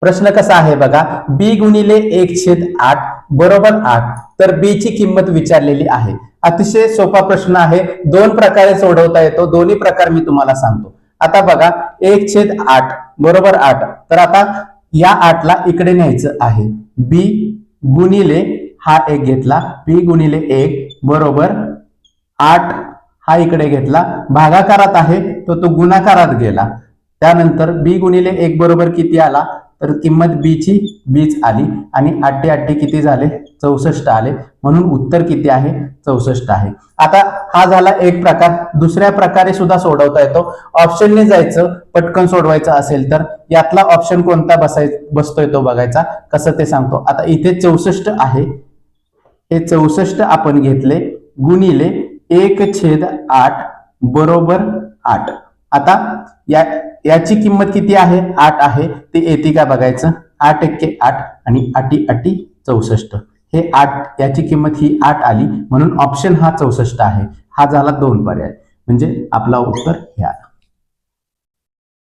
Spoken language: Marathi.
प्रश्न कसा आहे बघा, बी गुणिले 1/8 बरोबर 8, तर बी ची किंमत विचारलेली आहे. अतिशय सोपा प्रश्न आहे, दोन प्रकारे सोडवता येतो, दोन्ही प्रकार मी तुम्हाला सांगतो. आता बघा 1/8 बरोबर 8, तर आता या 8 ला इकडे न्यायचं आहे. बी गुणिले हा 1 घेतला, बी गुणिले 1 बरोबर 8 हा इकडे घेतला, भागाकारात आहे तो गुणाकारात गेला. त्यानंतर बी गुणिले 1 बरोबर किती आला, तर किंमत बी ची बीच आली आणि 8 किती झाले, 64 आले. म्हणून उत्तर किती आहे, 64 आहे. आता हा झाला एक प्रकार. दुसऱ्या प्रकारे सुद्धा सोडवता येतो. ऑप्शनने जायचं, पटकन सोडवायचं असेल तर यातला ऑप्शन कोणता बसतोय तो बघायचा. कसं ते सांगतो. आता इथे 64 आहे, हे 64 आपण घेतले गुणिले 1/8 बरोबर 8. आता याची किंमत किती आहे, 8 आहे, ते येते का बघायचं. 8 एक्के 8 आणि 8 64. हे 8 याची किंमत ही 8 आली, म्हणून ऑप्शन हा 64 आहे. हा झाला 2 पर्याय, म्हणजे आपला उत्तर हे आला.